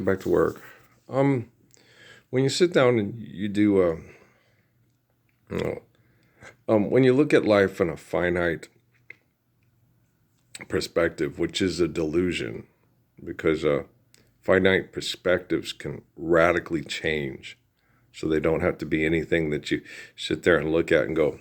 Back to work. Um, when you sit down and you do, you know, when you look at life in a finite perspective, which is a delusion, because finite perspectives can radically change, so they don't have to be anything that you sit there and look at and go,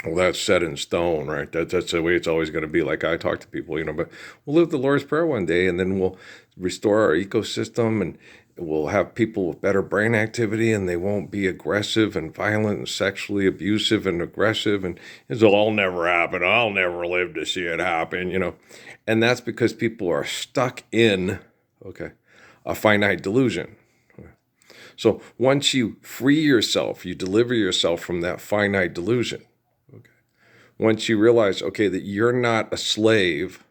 well, that's set in stone, right? That's the way it's always going to be. Like I talk to people, but we'll live the Lord's Prayer one day, and then we'll restore our ecosystem, and we'll have people with better brain activity, and they won't be aggressive and violent and sexually abusive and aggressive, and it'll all never happen. I'll never live to see it happen. And that's because people are stuck in, okay, a finite delusion. So once you free yourself, you deliver yourself from that finite delusion. Once you realize, okay, that you're not a slave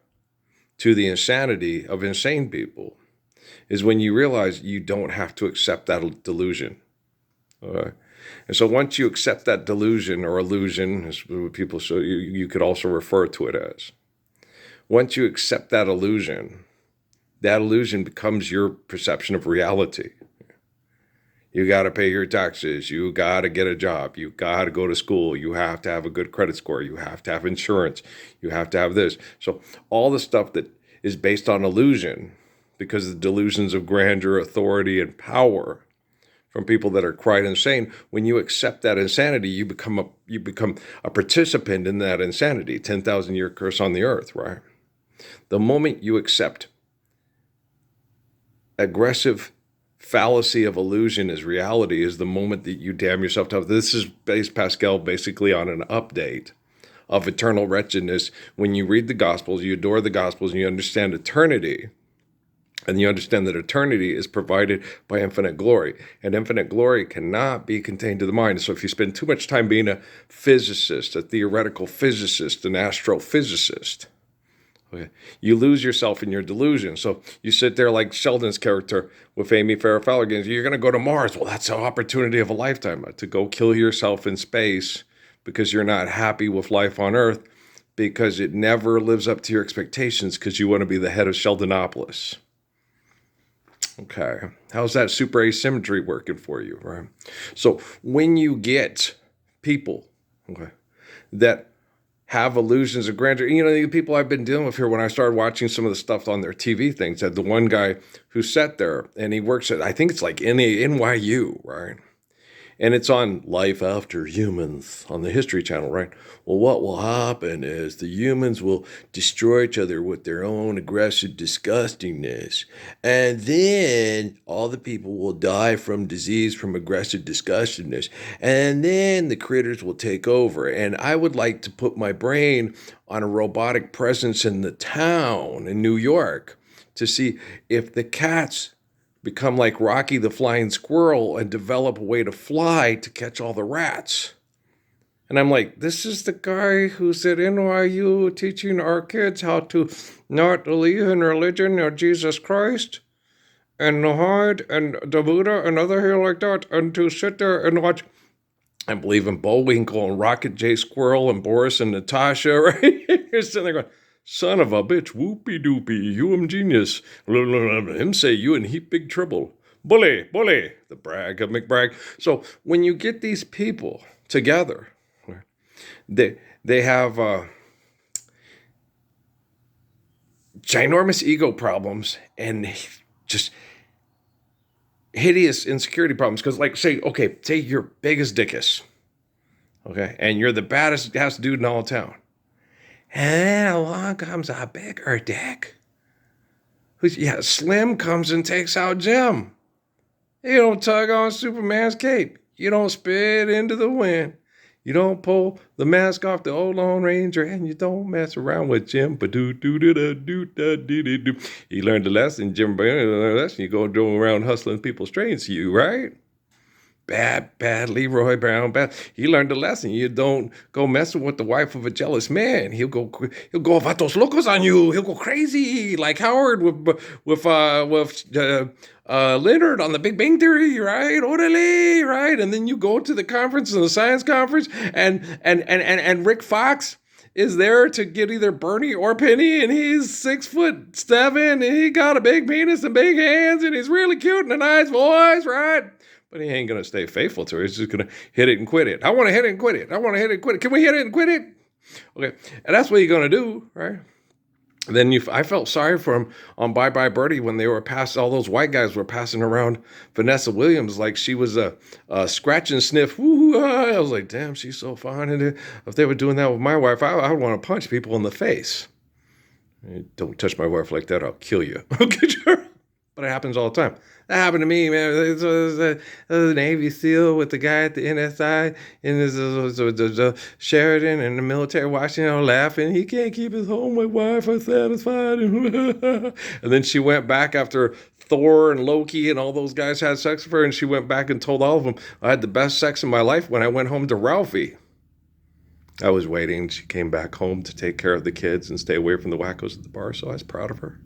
to the insanity of insane people, is when you realize you don't have to accept that delusion. Okay? And so once you accept that delusion or illusion, as people so you could also refer to it as. Once you accept that illusion becomes your perception of reality. You got to pay your taxes. You got to get a job. You got to go to school. You have to have a good credit score. You have to have insurance. You have to have this. So all the stuff that is based on illusion, because of the delusions of grandeur, authority, and power from people that are quite insane, when you accept that insanity, you become a participant in that insanity. 10,000-year curse on the earth, right? The moment you accept aggressive fallacy of illusion as reality is the moment that you damn yourself to. This is based, Pascal, basically on an update of eternal wretchedness. When you read the Gospels, you adore the Gospels, and you understand eternity, and you understand that eternity is provided by infinite glory, and infinite glory cannot be contained to the mind. So if you spend too much time being a physicist, a theoretical physicist, an astrophysicist, okay, you lose yourself in your delusion. So you sit there like Sheldon's character with Amy Farrah Fowler again. You're going to go to Mars. Well, that's an opportunity of a lifetime to go kill yourself in space because you're not happy with life on Earth, because it never lives up to your expectations, because you want to be the head of Sheldonopolis. Okay, how's that super asymmetry working for you, right? So when you get people, okay, that have illusions of grandeur. The people I've been dealing with here, when I started watching some of the stuff on their TV things, had the one guy who sat there and he works at, I think it's like NYU, right? And it's on Life After Humans on the History Channel, right? Well, what will happen is the humans will destroy each other with their own aggressive disgustingness. And then all the people will die from disease from aggressive disgustingness. And then the critters will take over. And I would like to put my brain on a robotic presence in the town in New York to see if the cats become like Rocky the Flying Squirrel and develop a way to fly to catch all the rats. And I'm like, this is the guy who's at NYU teaching our kids how to not believe in religion or Jesus Christ and Muhammad and the Buddha and other here like that, and to sit there and watch. I believe in Bullwinkle and Rocket J Squirrel and Boris and Natasha, right? You're sitting there going, son of a bitch, whoopie doopie, you am genius. Him say you in heap big trouble. Bully, the brag of McBrag. So when you get these people together, they have ginormous ego problems and just hideous insecurity problems. Because like, say you're big as dickus, okay, and you're the baddest dude in all town. And then along comes a bigger dick. Slim comes and takes out Jim. You don't tug on Superman's cape. You don't spit into the wind. You don't pull the mask off the old Lone Ranger, and you don't mess around with Jim. He learned the lesson, Jim. You go around hustling people's trains, right? Bad Leroy Brown, bad. He learned a lesson. You don't go messing with the wife of a jealous man. He'll go vatos locos on you. He'll go crazy like Howard with Leonard on the Big Bang Theory, right? Orderly, right? And then you go to the conference, the science conference, and Rick Fox is there to get either Bernie or Penny, and he's 6'7", and he got a big penis and big hands, and he's really cute and a nice voice, right? But he ain't going to stay faithful to her. He's just going to hit it and quit it. I want to hit it and quit it. I want to hit it and quit it. Can we hit it and quit it? Okay. And that's what you're going to do, right? Then I felt sorry for him on Bye Bye Birdie when they were all those white guys were passing around Vanessa Williams like she was a scratch and sniff. Woo-hoo-ah. I was like, damn, she's so fine. And if they were doing that with my wife, I would want to punch people in the face. Don't touch my wife like that, I'll kill you. Okay, sure. But it happens all the time. That happened to me, man. There's a Navy SEAL with the guy at the NSI and there's Sheridan and the military watching, laughing. He can't keep his home. My wife is satisfied. And then she went back after Thor and Loki and all those guys had sex with her, and she went back and told all of them, I had the best sex in my life when I went home to Ralphie. I was waiting. She came back home to take care of the kids and stay away from the wackos at the bar, so I was proud of her.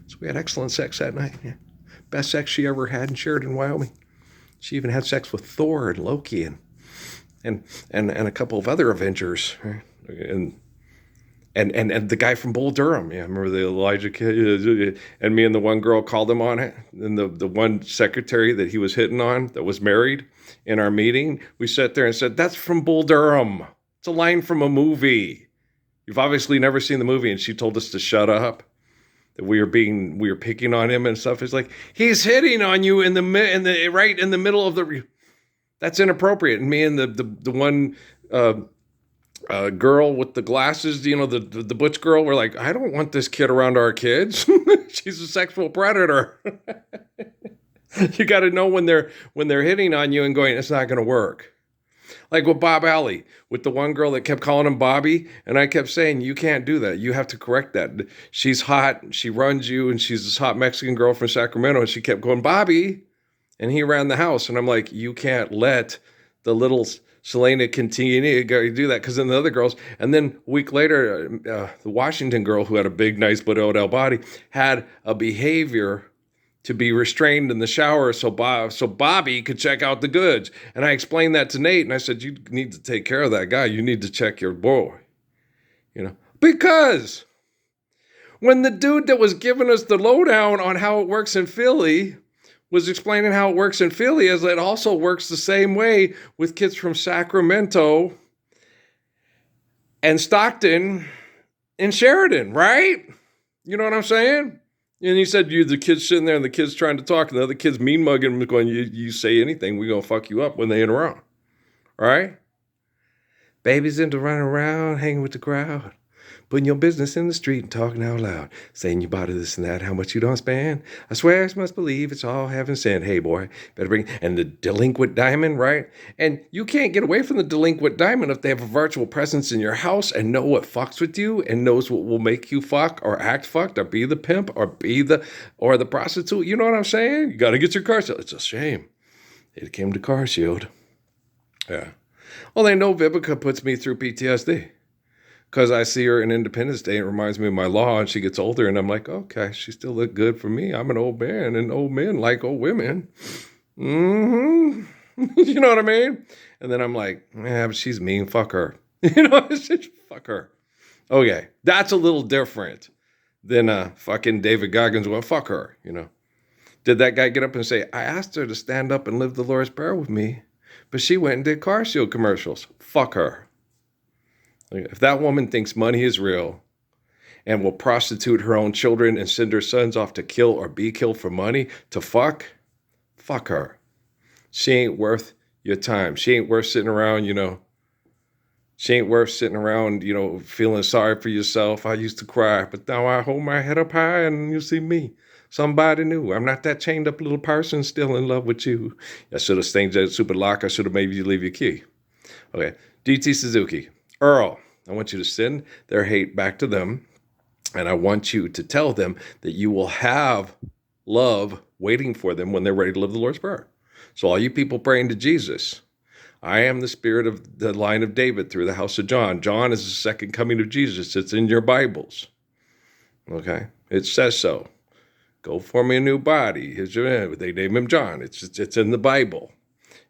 So we had excellent sex that night. Yeah. Best sex she ever had in Sheridan, Wyoming. She even had sex with Thor and Loki and a couple of other Avengers, right? And the guy from Bull Durham. Yeah, remember the Elijah kid? And me and the one girl called him on it. And the one secretary that he was hitting on that was married in our meeting, we sat there and said, that's from Bull Durham. It's a line from a movie. You've obviously never seen the movie. And she told us to shut up. That we were picking on him and stuff. It's like, he's hitting on you right in the middle of the, that's inappropriate. And me and the one girl with the glasses, the butch girl, were like, I don't want this kid around our kids. She's a sexual predator. You got to know when they're hitting on you and going, it's not going to work. Like with Bob Alley, with the one girl that kept calling him Bobby, and I kept saying, you can't do that. You have to correct that. She's hot, she runs you, and she's this hot Mexican girl from Sacramento, and she kept going, Bobby, and he ran the house. And I'm like, you can't let the little Selena continue to do that, because then the other girls, and then a week later, the Washington girl who had a big, nice Odell body had a behavior to be restrained in the shower so Bobby could check out the goods. And I explained that to Nate, and I said, you need to take care of that guy. You need to check your boy. Because when the dude that was giving us the lowdown on how it works in Philly was explaining how it works in Philly, as it also works the same way with kids from Sacramento and Stockton and Sheridan, right? You know what I'm saying? And he said, the kid's sitting there and the kid's trying to talk and the other kid's mean mugging him going, you say anything, we're going to fuck you up when they ain't around. All right? Baby's into running around, hanging with the crowd, putting your business in the street and talking out loud, saying you bought this and that, how much you don't spend. I swear I must believe it's all heaven sent. Hey, boy, better bring, and the delinquent diamond, right? And you can't get away from the delinquent diamond if they have a virtual presence in your house and know what fucks with you and knows what will make you fuck or act fucked or be the pimp or be the prostitute. You know what I'm saying? You got to get your car sealed. It's a shame. It came to car shield. Yeah. Well, they know Vivica puts me through PTSD. Because I see her in Independence Day, it reminds me of my law, and she gets older, and I'm like, okay, she still look good for me. I'm an old man, and old men like old women. You know what I mean? And then I'm like, yeah, but she's mean. Fuck her. Fuck her. Okay, that's a little different than fucking David Goggins. Well, fuck her. Did that guy get up and say, I asked her to stand up and live the Lord's Prayer with me, but she went and did car shield commercials. Fuck her. If that woman thinks money is real and will prostitute her own children and send her sons off to kill or be killed for money to fuck her. She ain't worth your time. She ain't worth sitting around, She ain't worth sitting around, feeling sorry for yourself. I used to cry, but now I hold my head up high and you see me. Somebody new. I'm not that chained up little person still in love with you. I should have stayed that stupid lock. I should have made you leave your key. Okay. DT Suzuki. Earl, I want you to send their hate back to them, and I want you to tell them that you will have love waiting for them when they're ready to live the Lord's Prayer. So all you people praying to Jesus, I am the spirit of the line of David through the house of John. John is the second coming of Jesus. It's in your Bibles. Okay? It says so. Go form me a new body. They name him John. It's in the Bible.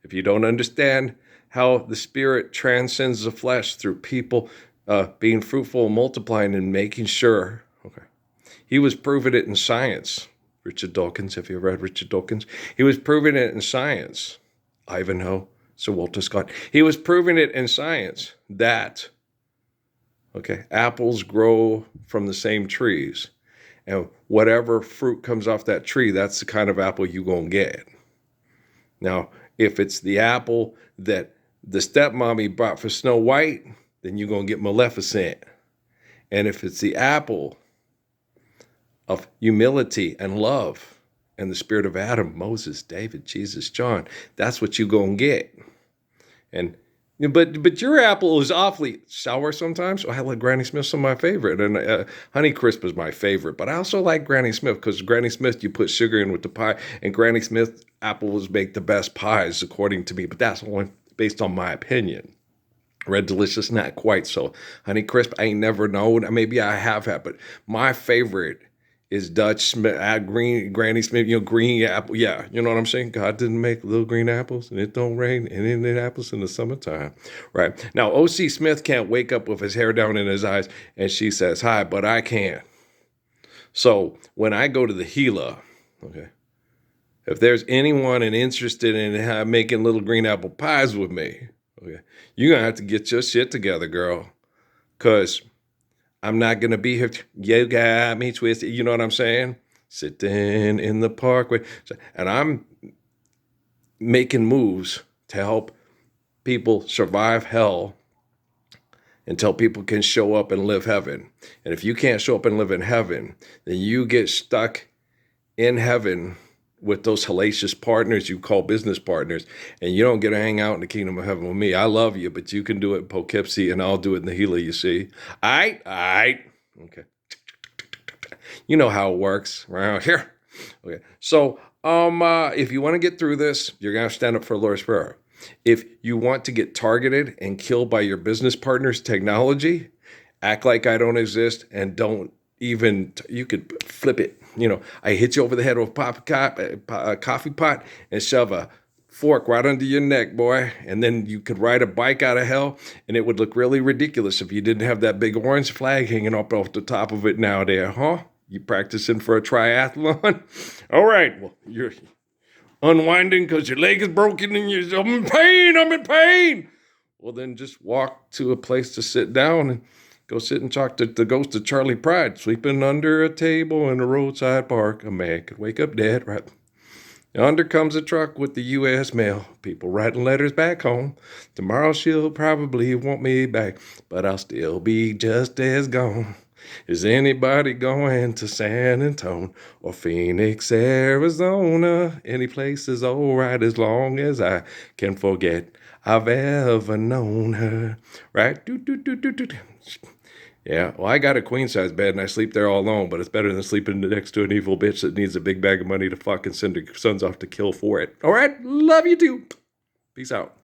If you don't understand how the spirit transcends the flesh through people being fruitful, multiplying, and making sure. Okay. He was proving it in science. Richard Dawkins, have you ever read Richard Dawkins? He was proving it in science. Ivanhoe, Sir Walter Scott. He was proving it in science that, okay, apples grow from the same trees. And whatever fruit comes off that tree, that's the kind of apple you're going to get. Now, if it's the apple that the stepmommy bought for Snow White, then you're going to get Maleficent. And if it's the apple of humility and love and the spirit of Adam, Moses, David, Jesus, John, that's what you're going to get. And but your apple is awfully sour sometimes. I like Granny Smith's some of my favorite, and Honey Crisp is my favorite. But I also like Granny Smith because Granny Smith, you put sugar in with the pie, and Granny Smith apples make the best pies, according to me. But that's only based on my opinion. Red Delicious, not quite so. Honey Crisp, I ain't never known. Maybe I have had, but my favorite is Dutch Smith, Granny Smith, green apple. Yeah, you know what I'm saying? God didn't make little green apples, and it don't rain in Indianapolis in the summertime, right? Now, O.C. Smith can't wake up with his hair down in his eyes, and she says, hi, but I can. So when I go to the Gila, okay, if there's anyone interested in making little green apple pies with me, okay, you're going to have to get your shit together, girl, because I'm not going to be here. You got me twisted. You know what I'm saying? Sitting in the parkway. And I'm making moves to help people survive hell until people can show up and live heaven. And if you can't show up and live in heaven, then you get stuck in heaven with those hellacious partners you call business partners, and you don't get to hang out in the kingdom of heaven with me. I love you, but you can do it in Poughkeepsie, and I'll do it in the Gila, you see. All right. Okay. You know how it works around here. Okay. So, if you want to get through this, you're going to stand up for the Lord's Prayer. If you want to get targeted and killed by your business partner's technology, act like I don't exist and don't even, you could flip it. I hit you over the head with a coffee pot and shove a fork right under your neck, boy. And then you could ride a bike out of hell, and it would look really ridiculous if you didn't have that big orange flag hanging up off the top of it now there, huh? You practicing for a triathlon? All right, well, you're unwinding because your leg is broken and I'm in pain. Well, then just walk to a place to sit down and go sit and talk to the ghost of Charlie Pride, sleeping under a table in a roadside park. A man could wake up dead, right? Yonder comes a truck with the U.S. mail. People writing letters back home. Tomorrow she'll probably want me back, but I'll still be just as gone. Is anybody going to San Antonio or Phoenix, Arizona? Any place is all right as long as I can forget I've ever known her. Right? Yeah, well, I got a queen-size bed and I sleep there all alone, but it's better than sleeping next to an evil bitch that needs a big bag of money to fucking send her sons off to kill for it. All right? Love you too. Peace out.